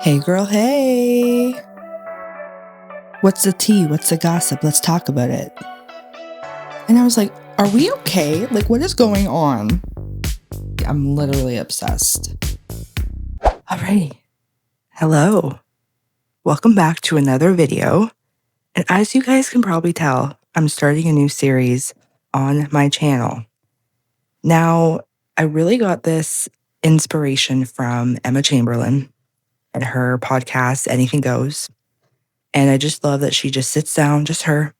Hey girl, hey! What's the tea? What's the gossip? Let's talk about it. And I was like, are we okay? Like, what is going on? I'm literally obsessed. Alrighty. Hello. Welcome back to another video. And as you guys can probably tell, I'm starting a new series on my channel. Now, I really got this inspiration from Emma Chamberlain and her podcast, Anything Goes. And I just love that she just sits down, just her,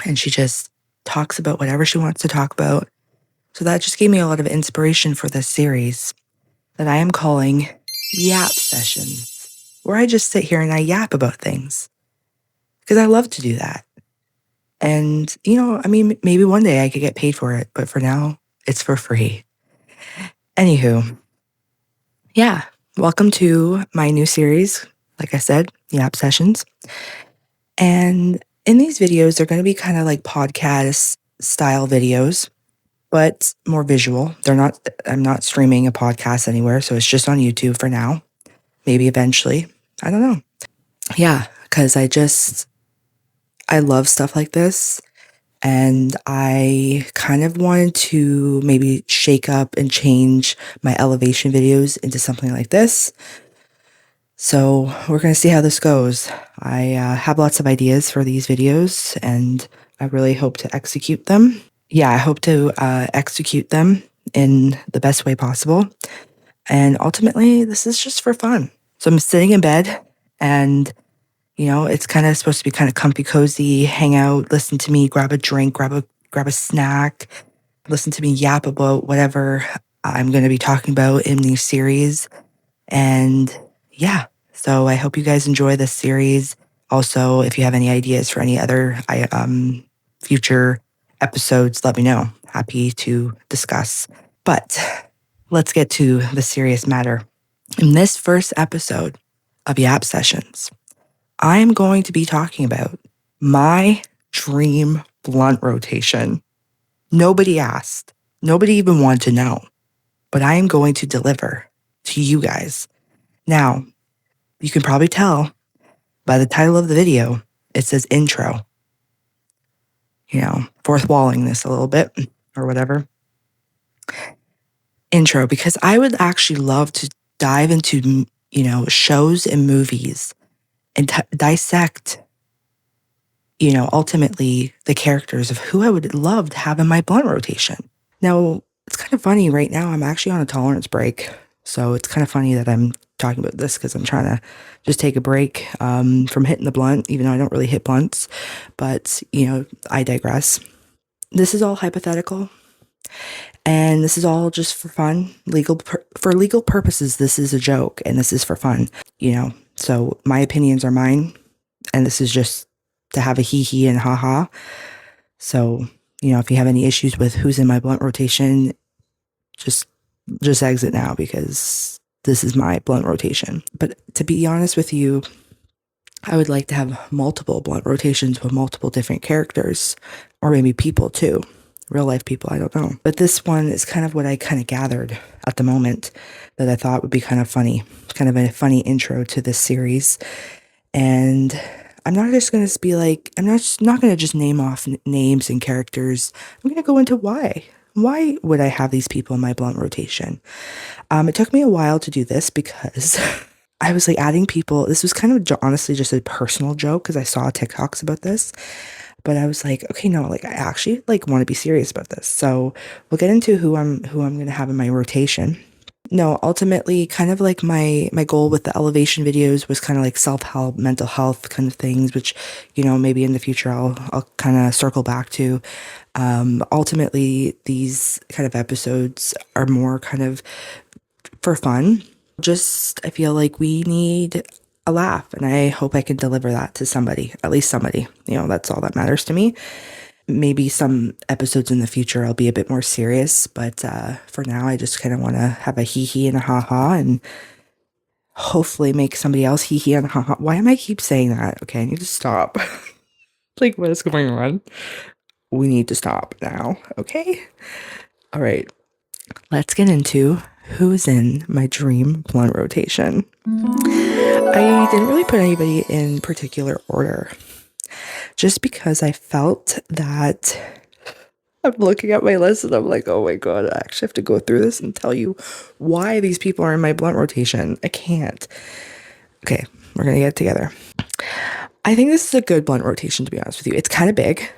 and she just talks about whatever she wants to talk about. So that just gave me a lot of inspiration for this series that I am calling YAP sessions, where I just sit here and I yap about things because I love to do that. And, maybe one day I could get paid for it, but for now, it's for free. Anywho, yeah, welcome to my new series. Like I said, YAP sessions. And in these videos, they're going to be kind of like podcast style videos, but more visual. I'm not streaming a podcast anywhere, so it's just on YouTube for now. Maybe eventually. I don't know. Yeah, because I love stuff like this. And I kind of wanted to maybe shake up and change my elevation videos into something like this. So we're going to see how this goes. I have lots of ideas for these videos, and I really hope to execute them. Yeah, I hope to execute them in the best way possible. And ultimately, this is just for fun. So I'm sitting in bed and, it's kind of supposed to be kind of comfy, cozy, hang out, listen to me, grab a drink, grab a snack, listen to me yap about whatever I'm going to be talking about in these series. And yeah, so I hope you guys enjoy this series. Also, if you have any ideas for any other future episodes, let me know. Happy to discuss. But let's get to the serious matter. In this first episode of YAP Sessions, I am going to be talking about my dream blunt rotation. Nobody asked. Nobody even wanted to know. But I am going to deliver to you guys. Now, you can probably tell by the title of the video, it says intro. Fourth walling this a little bit or whatever. Intro, because I would actually love to dive into, shows and movies and dissect, ultimately the characters of who I would love to have in my blunt rotation. Now, it's kind of funny right now. I'm actually on a tolerance break. So it's kind of funny that I'm talking about this because I'm trying to just take a break from hitting the blunt, even though I don't really hit blunts. But, I digress. This is all hypothetical. And this is all just for fun. For legal purposes, this is a joke and this is for fun, So my opinions are mine. And this is just to have a hee and ha. So, if you have any issues with who's in my blunt rotation, just exit now because this is my blunt rotation. But to be honest with you, I would like to have multiple blunt rotations with multiple different characters or maybe people too. Real life people, I don't know. But this one is kind of what I kind of gathered at the moment that I thought would be kind of funny, kind of a funny intro to this series. And I'm not just going to be like, I'm not going to just name off names and characters. I'm going to go into why. Why would I have these people in my blunt rotation? It took me a while to do this because I was like adding people. This was kind of honestly just a personal joke because I saw TikToks about this. But I was like, okay, no, like I actually like want to be serious about this. So we'll get into who I'm going to have in my rotation. No, ultimately, kind of like my goal with the elevation videos was kind of like self-help, mental health kind of things, which, maybe in the future I'll kind of circle back to. Ultimately, these kind of episodes are more kind of for fun. I feel like we need a laugh, and I hope I can deliver that to somebody, at least somebody. That's all that matters to me. Maybe some episodes in the future I'll be a bit more serious, but for now I just kind of want to have a hee and a ha and hopefully make somebody else hee and a ha. Why am I keep saying that? Okay, I need to stop. Like, what is going on? We need to stop now, okay? All right, let's get into who's in my dream blunt rotation. I didn't really put anybody in particular order, just because I felt that I'm looking at my list and I'm like, oh my God, I actually have to go through this and tell you why these people are in my blunt rotation. I can't. Okay, we're going to get it together. I think this is a good blunt rotation, to be honest with you. It's kind of big.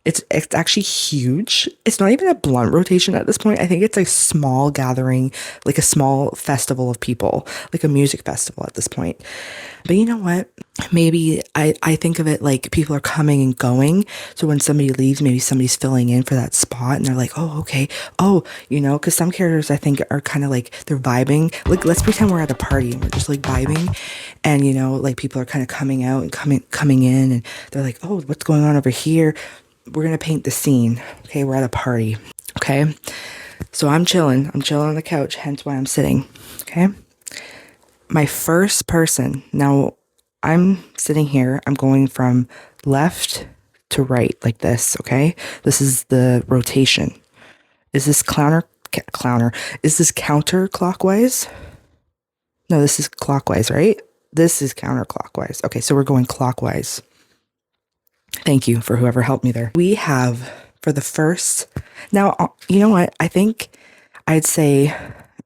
It's actually huge. It's not even a blunt rotation at this point. I think it's a small gathering, like a small festival of people, like a music festival at this point. But you know what? Maybe I think of it like people are coming and going. So when somebody leaves, maybe somebody's filling in for that spot and they're like, oh, okay. Oh, you know, because some characters I think are kind of like they're vibing. Like, let's pretend we're at a party and we're just like vibing. And, you know, like people are kind of coming out and coming in and they're like, oh, what's going on over here? We're going to paint the scene. Okay, we're at a party. Okay, so I'm chilling on the couch, hence why I'm sitting. Okay, my first person, now I'm sitting here, I'm going from left to right like this. Okay, this is the rotation. Is this clowner? Is this counterclockwise? No, this is clockwise, right? This is counterclockwise. Okay, so we're going clockwise. Thank you for whoever helped me there. We have for the first, now, you know what? I think I'd say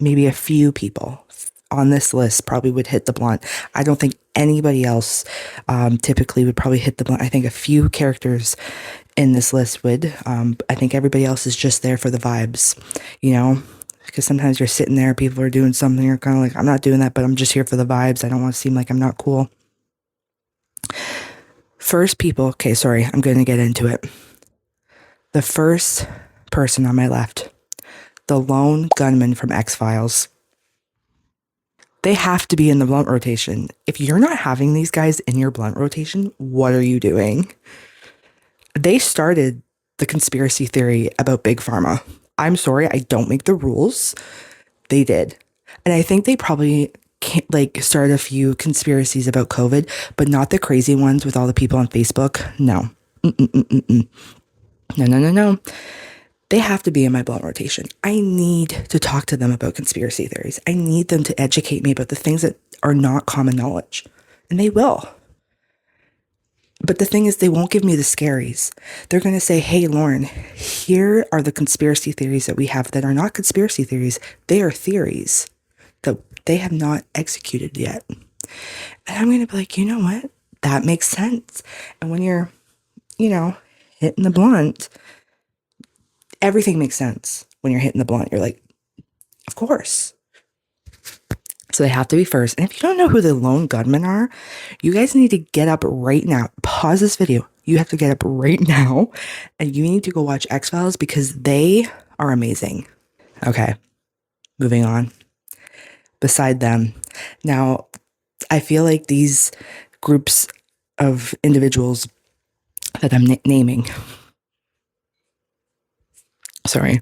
maybe a few people on this list probably would hit the blunt. I don't think anybody else typically would probably hit the blunt. I think a few characters in this list would. I think everybody else is just there for the vibes, you know? Because sometimes you're sitting there, people are doing something, you're kind of like, I'm not doing that, but I'm just here for the vibes. I don't want to seem like I'm not cool. First people, okay, sorry, I'm going to get into it. The first person on my left, the lone gunman from X-Files. They have to be in the blunt rotation. If you're not having these guys in your blunt rotation, what are you doing? They started the conspiracy theory about Big Pharma. I'm sorry, I don't make the rules. They did. And I think they probably started a few conspiracies about COVID, but not the crazy ones with all the people on Facebook. No. No. They have to be in my blunt rotation. I need to talk to them about conspiracy theories. I need them to educate me about the things that are not common knowledge. And they will. But the thing is, they won't give me the scaries. They're going to say, hey, Lauren, here are the conspiracy theories that we have that are not conspiracy theories. They are theories that they have not executed yet. And I'm going to be like, you know what? That makes sense. And when you're, you know, hitting the blunt, everything makes sense. When you're hitting the blunt, you're like, of course. So they have to be first. And if you don't know who the lone gunmen are, you guys need to get up right now. Pause this video. You have to get up right now and you need to go watch X-Files because they are amazing. Okay, moving on. Beside them. Now, I feel like these groups of individuals that I'm naming, sorry,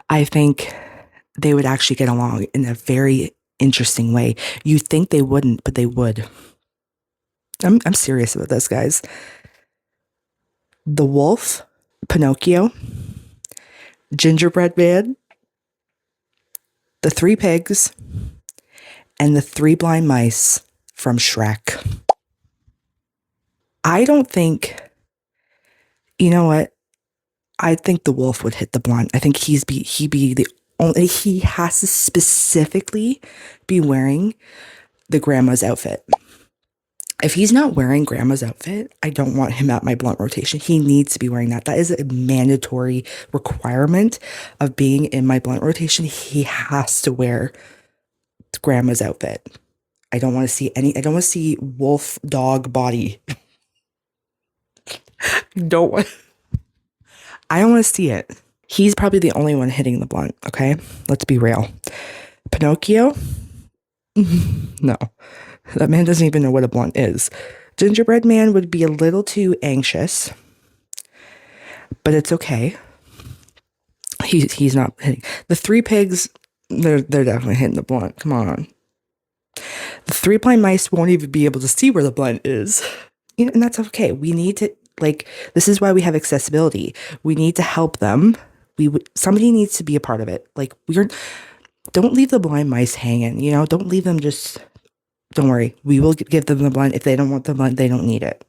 I think they would actually get along in a very interesting way. You'd think they wouldn't, but they would. I'm serious about this, guys. The wolf, Pinocchio, Gingerbread Man, the three pigs, and the three blind mice from Shrek. I don't think, you know what? I think the wolf would hit the blunt. I think he'd be the only, he has to specifically be wearing the grandma's outfit. If he's not wearing grandma's outfit, I don't want him at my blunt rotation. He needs to be wearing that. That is a mandatory requirement of being in my blunt rotation. He has to wear grandma's outfit. I don't want to see wolf dog body. I don't want to see it. He's probably the only one hitting the blunt, okay? Let's be real. Pinocchio? No. That man doesn't even know what a blunt is. Gingerbread Man would be a little too anxious, but it's okay. He's not hitting. The three pigs, they're definitely hitting the blunt. Come on. The three blind mice won't even be able to see where the blunt is. You know, and that's okay. We need to, this is why we have accessibility. We need to help them. Somebody needs to be a part of it. Don't leave the blind mice hanging, you know? Don't leave them just Don't worry. We will give them the blunt. If they don't want the blunt, they don't need it.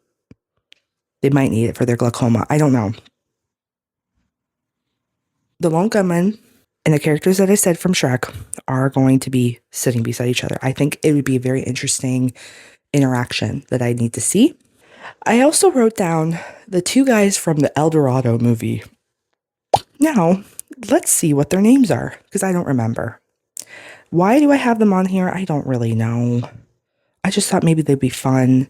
They might need it for their glaucoma. I don't know. The lone gunman and the characters that I said from Shrek are going to be sitting beside each other. I think it would be a very interesting interaction that I need to see. I also wrote down the two guys from the El Dorado movie. Now, let's see what their names are, because I don't remember. Why do I have them on here? I don't really know. I just thought maybe they'd be fun.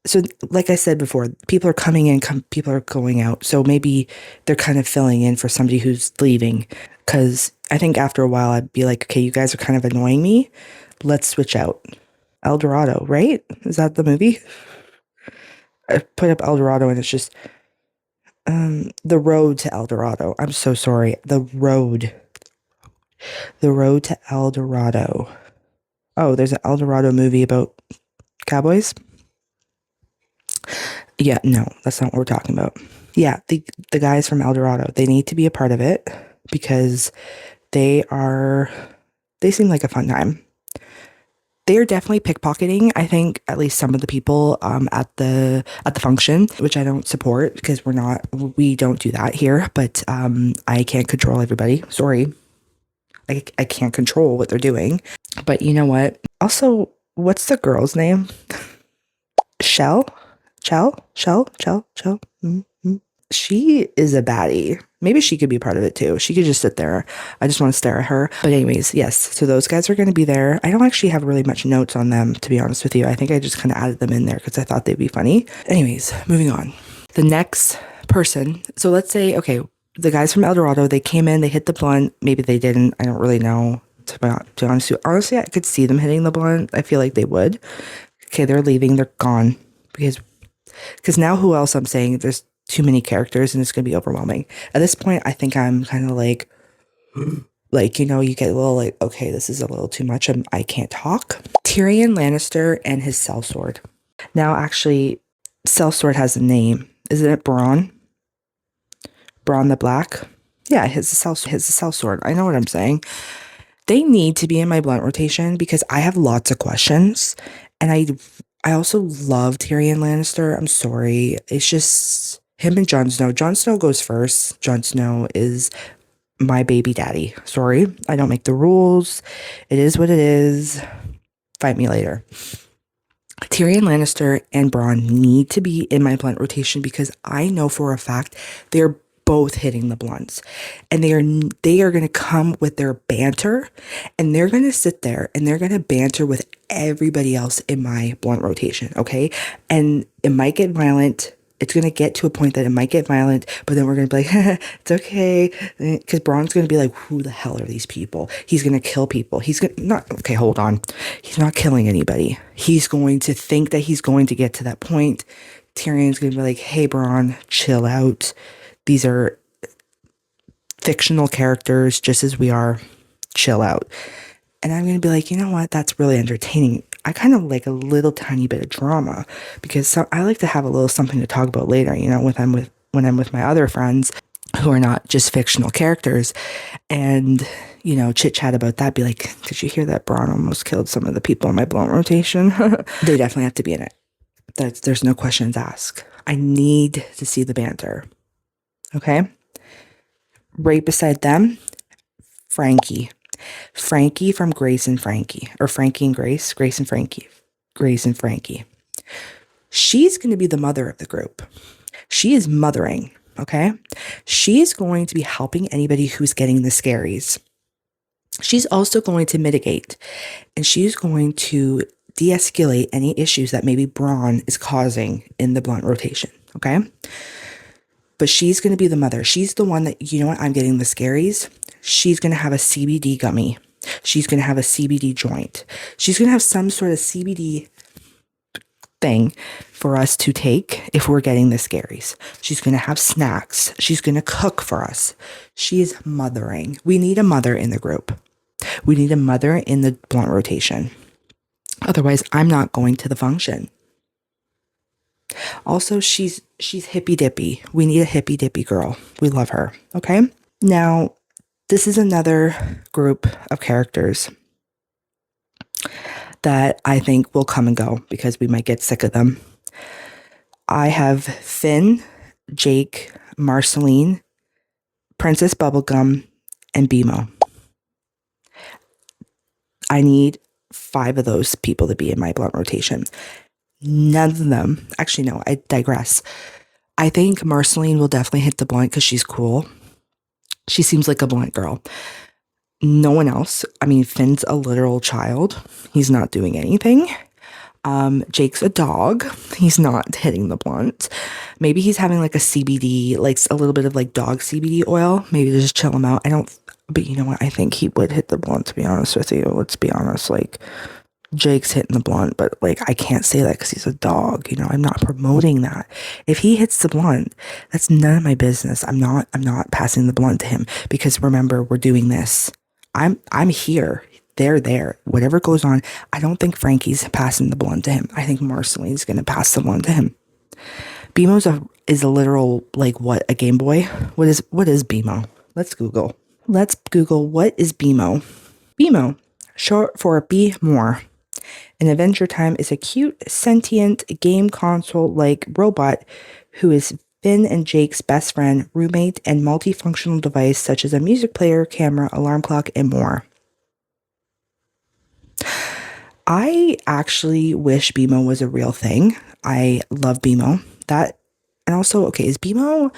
So, like I said before, people are coming in, people are going out. So maybe they're kind of filling in for somebody who's leaving. Because I think after a while, I'd be like, okay, you guys are kind of annoying me. Let's switch out. El Dorado, right? Is that the movie? I put up El Dorado and it's just the road to El Dorado. I'm so sorry. The road to El Dorado. Oh, there's an El Dorado movie about cowboys. Yeah, no, that's not what we're talking about. Yeah, the guys from El Dorado, they need to be a part of it because they seem like a fun time. They are definitely pickpocketing, I think, at least some of the people at the function, which I don't support because we don't do that here, but I can't control everybody. Sorry. I can't control what they're doing. But you know what? Also, what's the girl's name? Chell? Mm-hmm. She is a baddie. Maybe she could be part of it too. She could just sit there. I just want to stare at her. But anyways, yes. So those guys are going to be there. I don't actually have really much notes on them, to be honest with you. I think I just kind of added them in there because I thought they'd be funny. Anyways, moving on. The next person. So let's say, okay, the guys from El Dorado, they came in, they hit the blunt. Maybe they didn't. I don't really know. To be honest with you. Honestly, I could see them hitting the blunt. I feel like they would. Okay, they're leaving. They're gone. Because now who else I'm saying? There's too many characters and it's going to be overwhelming. At this point, I think I'm kind of like, you know, you get a little like, okay, this is a little too much. I can't talk. Tyrion Lannister and his sellsword. Now, actually, sellsword has a name. Isn't it Bronn? Bronn the Black? Yeah, his sellsword. I know what I'm saying. They need to be in my blunt rotation because I have lots of questions. And I also love Tyrion Lannister. I'm sorry. It's just him and Jon Snow. Jon Snow goes first. Jon Snow is my baby daddy. Sorry. I don't make the rules. It is what it is. Fight me later. Tyrion Lannister and Bronn need to be in my blunt rotation because I know for a fact they're both hitting the blunts and they are going to come with their banter and they're going to sit there and they're going to banter with everybody else in my blunt rotation. Okay. And it might get violent. It's going to get to a point that it might get violent, but then we're going to be like, it's okay. Because Bronn's going to be like, who the hell are these people? He's going to kill people. Okay, hold on. He's not killing anybody. He's going to think that he's going to get to that point. Tyrion's going to be like, hey, Bronn, chill out. These are fictional characters, just as we are. Chill out. And I'm going to be like, you know what? That's really entertaining. I kind of like a little tiny bit of drama because I like to have a little something to talk about later, you know, when I'm with my other friends who are not just fictional characters and, you know, chit chat about that. Be like, did you hear that Bronn almost killed some of the people in my blunt rotation? They definitely have to be in it. There's no questions asked. I need to see the banter. Okay. Right beside them, Frankie from Grace and Frankie, or Frankie and Grace and Frankie. She's going to be the mother of the group. She is mothering. Okay. She is going to be helping anybody who's getting the scaries. She's also going to mitigate and she's going to de-escalate any issues that maybe Bronn is causing in the blunt rotation. Okay. But she's going to be the mother. She's the one that, you know what, I'm getting the scaries. She's going to have a CBD gummy. She's going to have a CBD joint. She's going to have some sort of CBD thing for us to take if we're getting the scaries. She's going to have snacks. She's going to cook for us. She is mothering. We need a mother in the group. We need a mother in the blunt rotation. Otherwise, I'm not going to the function. Also, she's hippy dippy. We need a hippy dippy girl. We love her. Okay. Now, this is another group of characters that I think will come and go because we might get sick of them. I have Finn, Jake, Marceline, Princess Bubblegum, and BMO. I need 5 of those people to be in my blunt rotation. None of them, actually, no, I digress. I think Marceline will definitely hit the blunt because she's cool. She seems like a blunt girl. No one else. I mean, Finn's a literal child. He's not doing anything. Jake's a dog. He's not hitting the blunt. Maybe he's having like a CBD, like a little bit of like dog CBD oil, maybe to just chill him out. But you know what? I think he would hit the blunt, to be honest with you. Let's be honest. Like, Jake's hitting the blunt, but like, I can't say that because he's a dog. You know, I'm not promoting that. If he hits the blunt, that's none of my business. I'm not passing the blunt to him because remember, we're doing this. I'm here. They're there. Whatever goes on, I don't think Frankie's passing the blunt to him. I think Marceline's going to pass the blunt to him. BMO is a literal, like, what, a Game Boy? What is BMO? Let's Google. What is BMO? BMO, short for Be More. An Adventure Time is a cute, sentient game console-like robot who is Finn and Jake's best friend, roommate, and multifunctional device such as a music player, camera, alarm clock, and more. I actually wish BMO was a real thing. I love BMO. And also, okay, is BMO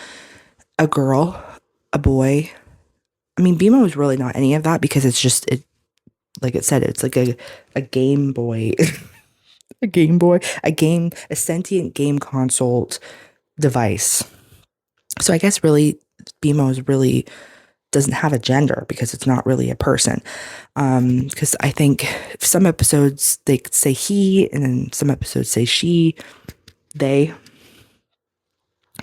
a girl, a boy? I mean, BMO is really not any of that because it's just, like it said, it's like a Game Boy, a sentient game console device. So I guess really BMO really doesn't have a gender because it's not really a person. Because I think some episodes they say he, and then some episodes say she, they.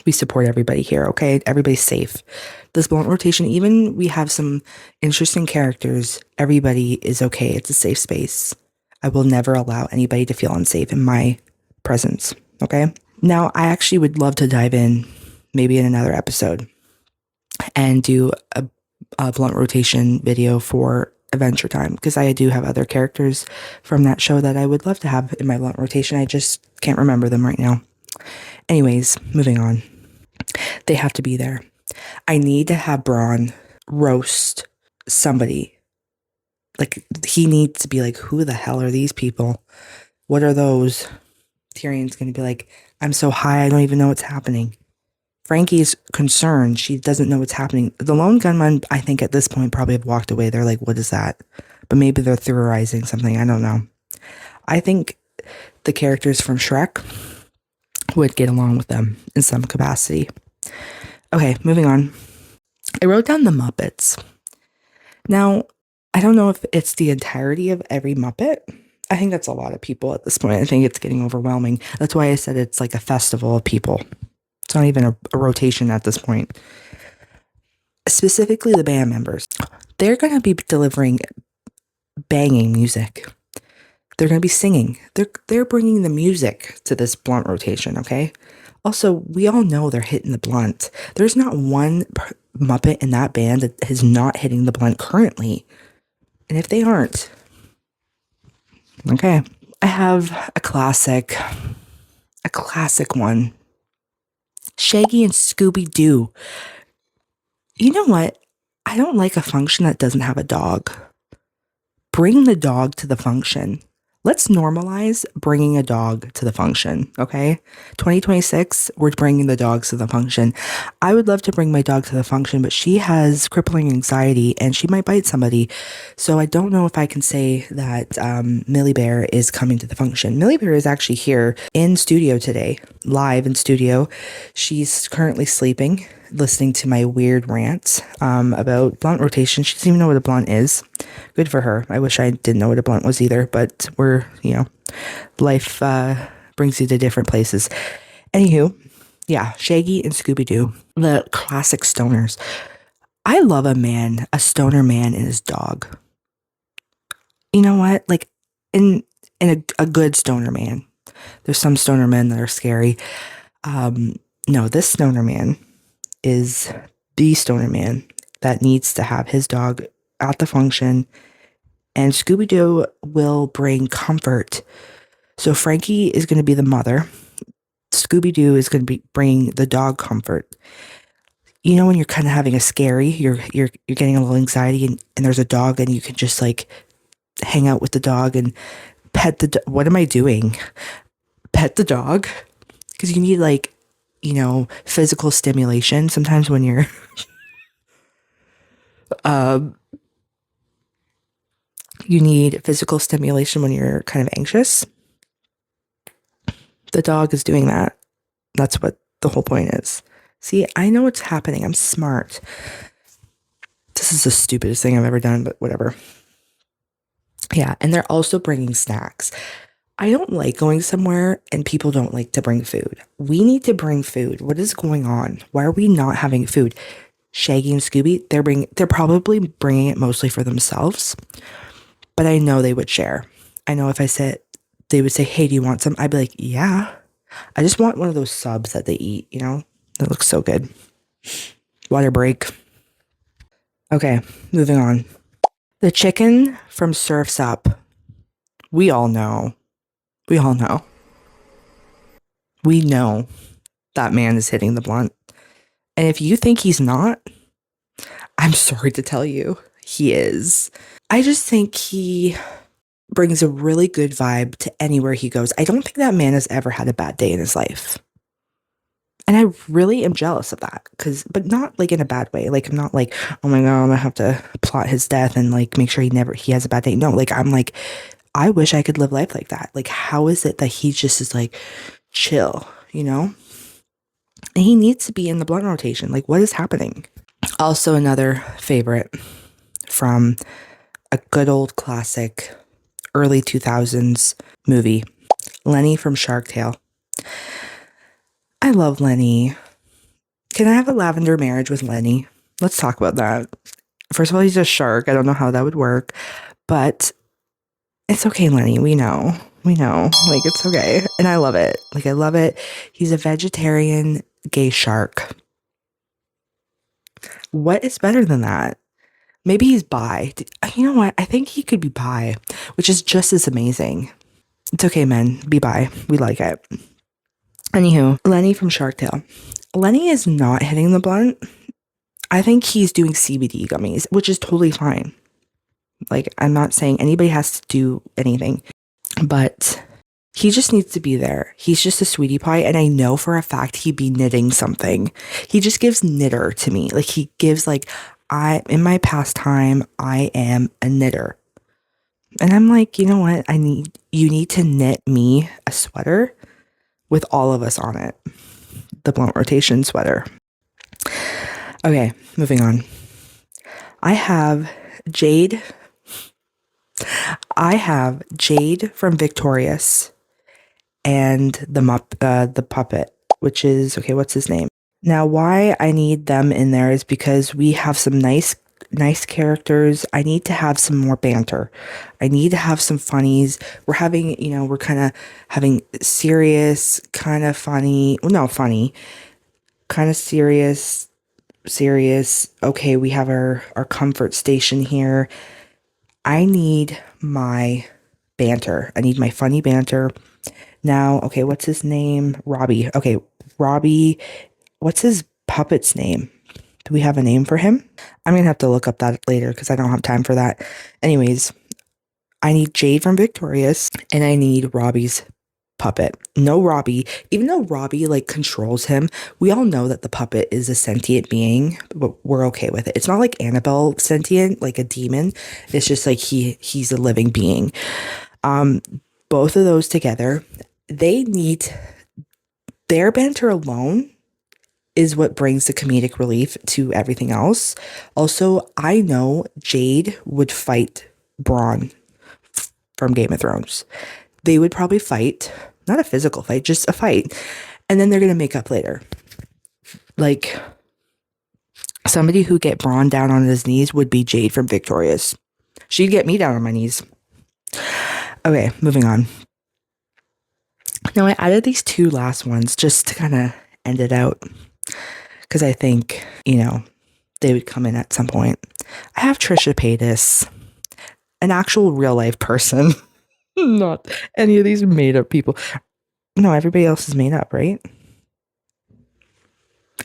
We support everybody here, okay? Everybody's safe. This blunt rotation, even we have some interesting characters, everybody is okay. It's a safe space. I will never allow anybody to feel unsafe in my presence, okay? Now, I actually would love to dive in, maybe in another episode, and do a blunt rotation video for Adventure Time, because I do have other characters from that show that I would love to have in my blunt rotation. I just can't remember them right now. Anyways, moving on. They have to be there. I need to have Braun roast somebody. Like, he needs to be like, who the hell are these people? What are those? Tyrion's going to be like, I'm so high, I don't even know what's happening. Frankie's concerned. She doesn't know what's happening. The lone gunman, I think at this point, probably have walked away. They're like, what is that? But maybe they're theorizing something. I don't know. I think the characters from Shrek would get along with them in some capacity. Okay, moving on. I wrote down the Muppets. Now, I don't know if it's the entirety of every Muppet. I think that's a lot of people at this point. I think it's getting overwhelming. That's why I said it's like a festival of people. It's not even a rotation at this point. Specifically the band members. They're going to be delivering banging music. They're going to be singing. They're bringing the music to this blunt rotation, okay? Also, we all know they're hitting the blunt. There's not one Muppet in that band that is not hitting the blunt currently. And if they aren't, okay. I have a classic one. Shaggy and Scooby-Doo. You know what? I don't like a function that doesn't have a dog. Bring the dog to the function. Let's normalize bringing a dog to the function, okay? 2026, we're bringing the dogs to the function. I would love to bring my dog to the function, but she has crippling anxiety and she might bite somebody. So I don't know if I can say that Millie Bear is coming to the function. Millie Bear is actually here in studio today, live in studio. She's currently sleeping, listening to my weird rants about blunt rotation. She doesn't even know what a blunt is. Good for her. I wish I didn't know what a blunt was either, but life brings you to different places. Anywho, yeah, Shaggy and Scooby-Doo, the classic stoners. I love a stoner man and his dog. You know what? Like, in a good stoner man. There's some stoner men that are scary. No, this stoner man is the stoner man that needs to have his dog at the function and Scooby-Doo will bring comfort. So Frankie is going to be the mother. Scooby-Doo is going to be bringing the dog comfort. You know when you're kind of having a scary, you're getting a little anxiety, and there's a dog, and you can just like hang out with the dog and pet the. What am I doing? Pet the dog, because you need like, physical stimulation sometimes when you're. You need physical stimulation when you're kind of anxious. The dog is doing that. That's what the whole point is. See, I know what's happening. I'm smart. This is the stupidest thing I've ever done, but whatever. Yeah, and they're also bringing snacks. I don't like going somewhere and people don't like to bring food. We need to bring food. What is going on? Why are we not having food? Shaggy and Scooby, they're probably bringing it mostly for themselves, but I know they would share. I know if I said, they would say, hey, do you want some? I'd be like, yeah. I just want one of those subs that they eat, That looks so good. Water break. Okay, moving on. The chicken from Surf's Up. We all know. We know that man is hitting the blunt. And if you think he's not, I'm sorry to tell you, he is. I just think he brings a really good vibe to anywhere he goes. I don't think that man has ever had a bad day in his life. And I really am jealous of that, but not like in a bad way. Like, I'm not like, oh my God, I'm gonna have to plot his death and like make sure he has a bad day. No, like, I'm like, I wish I could live life like that. Like, how is it that he just is like chill, And he needs to be in the blunt rotation. Like, what is happening? Also, another favorite from a good old classic early 2000s movie, Lenny from Shark Tale. I love Lenny. Can I have a lavender marriage with Lenny? Let's talk about that. First of all, he's a shark. I don't know how that would work, but it's okay, Lenny. We know. Like, it's okay. And I love it. Like, I love it. He's a vegetarian gay shark. What is better than that? Maybe he's bi. You know what? I think he could be bi, which is just as amazing. It's okay, men. Be bi. We like it. Anywho, Lenny from Shark Tale. Lenny is not hitting the blunt. I think he's doing CBD gummies, which is totally fine. Like, I'm not saying anybody has to do anything, but he just needs to be there. He's just a sweetie pie, and I know for a fact he'd be knitting something. He just gives knitter to me. Like, he gives like, in my pastime, I am a knitter. And I'm like, you know what? You need to knit me a sweater with all of us on it. The blunt rotation sweater. Okay, moving on. I have Jade from Victorious and the puppet, which is, okay, what's his name? Now, why I need them in there is because we have some nice characters. I need to have some more banter. I need to have some funnies. We're having, we're kind of having serious, kind of funny, well, no, funny, kind of serious. Okay, we have our comfort station here. I need my banter. I need my funny banter. Now, okay, what's his name? Robbie. Okay, Robbie. What's his puppet's name? Do we have a name for him? I'm going to have to look up that later because I don't have time for that. Anyways, I need Jade from Victorious and I need Robbie's puppet. No Robbie. Even though Robbie like controls him, we all know that the puppet is a sentient being, but we're okay with it. It's not like Annabelle sentient, like a demon. It's just like he's a living being. Both of those together, they need their banter alone is what brings the comedic relief to everything else. Also, I know Jade would fight Bronn from Game of Thrones. They would probably fight, not a physical fight, just a fight. And then they're going to make up later. Like, somebody who get Bronn down on his knees would be Jade from Victorious. She'd get me down on my knees. Okay, moving on. Now, I added these two last ones just to kind of end it out. Because I think, they would come in at some point. I have Trisha Paytas. an actual real life person, not any of these made up people. No, everybody else is made up, right?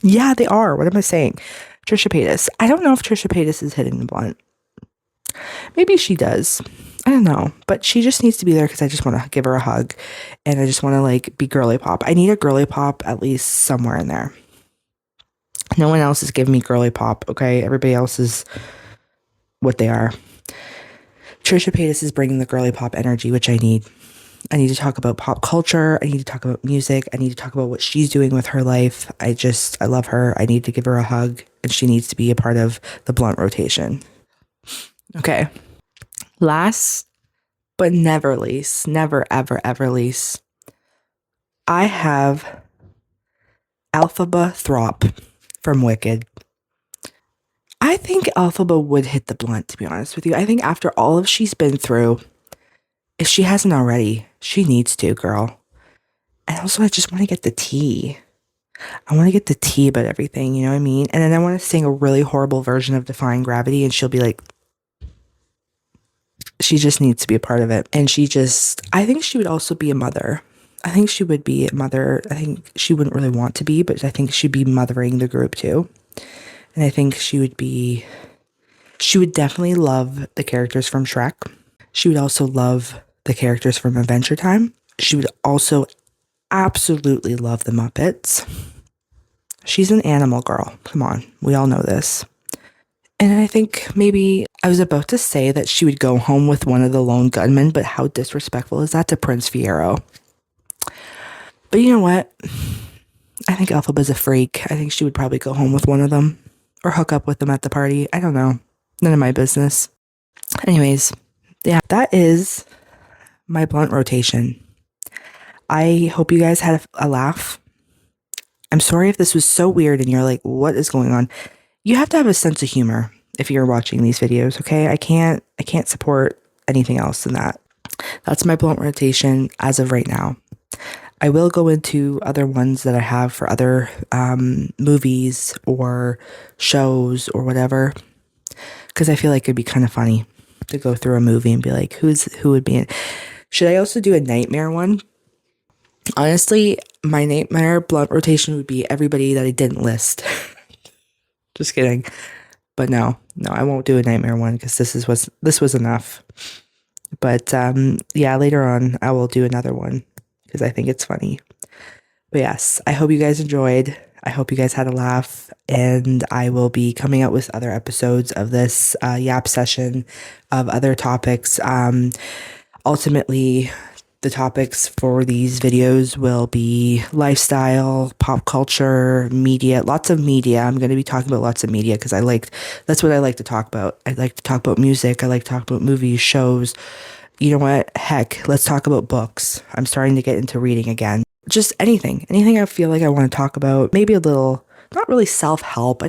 Yeah, they are. What am I saying? Trisha Paytas. I don't know if Trisha Paytas is hitting the blunt. Maybe she does. I don't know. But she just needs to be there because I just want to give her a hug. And I just want to like be girly pop. I need a girly pop at least somewhere in there. No one else is giving me girly pop, okay? Everybody else is what they are. Trisha Paytas is bringing the girly pop energy, which I need. I need to talk about pop culture. I need to talk about music. I need to talk about what she's doing with her life. I love her. I need to give her a hug, and she needs to be a part of the blunt rotation. Okay. Last but never least, never, ever, ever least, I have Elphaba Throp from Wicked. I think Elphaba would hit the blunt, to be honest with you. I think after all of she's been through, if she hasn't already, she needs to, girl. And also, I just want to get the tea. I want to get the tea about everything, you know what I mean? And then I want to sing a really horrible version of Defying Gravity, and she'll be like, she just needs to be a part of it. And I think she would also be a mother. I think she would be a mother. I think she wouldn't really want to be, but I think she'd be mothering the group too. And I think she would definitely love the characters from Shrek. She would also love the characters from Adventure Time. She would also absolutely love the Muppets. She's an animal girl. Come on. We all know this. And I think maybe I was about to say that she would go home with one of the lone gunmen, but how disrespectful is that to Prince Fiero? But you know what? I think Elphaba's a freak. I think she would probably go home with one of them or hook up with them at the party. I don't know. None of my business. Anyways, yeah, that is my blunt rotation. I hope you guys had a laugh. I'm sorry if this was so weird and you're like, what is going on? You have to have a sense of humor if you're watching these videos, okay? I can't support anything else than that. That's my blunt rotation as of right now. I will go into other ones that I have for other movies or shows or whatever, because I feel like it'd be kind of funny to go through a movie and be like, who would be in? Should I also do a nightmare one? Honestly, my nightmare blunt rotation would be everybody that I didn't list. Just kidding. But no, I won't do a nightmare one because this was enough. But yeah, later on I will do another one because I think it's funny. But yes, I hope you guys enjoyed. I hope you guys had a laugh, and I will be coming out with other episodes of this YAP session of other topics. Ultimately, the topics for these videos will be lifestyle, pop culture, media, lots of media. I'm going to be talking about lots of media because that's what I like to talk about. I like to talk about music. I like to talk about movies, shows. You know what? Heck, let's talk about books. I'm starting to get into reading again. Just anything I feel like I want to talk about. Maybe a little, not really self-help. I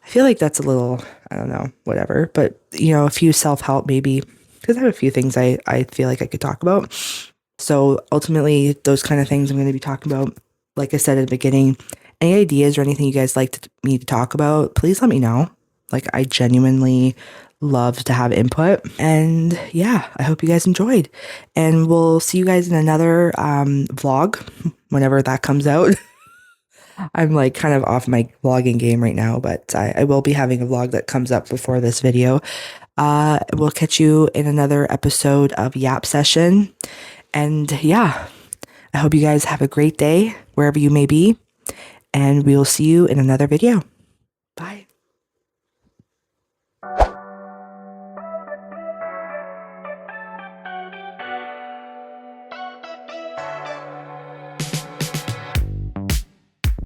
feel like that's a little, I don't know, whatever. But, you know, a few self-help maybe, because I have a few things I feel like I could talk about. So ultimately, those kind of things I'm going to be talking about. Like I said at the beginning, any ideas or anything you guys like me to talk about, please let me know. Like, I genuinely love to have input. And yeah, I hope you guys enjoyed. And we'll see you guys in another vlog whenever that comes out. I'm like kind of off my vlogging game right now, but I will be having a vlog that comes up before this video. We'll catch you in another episode of YAP Session. And yeah, I hope you guys have a great day wherever you may be. And we will see you in another video. Bye.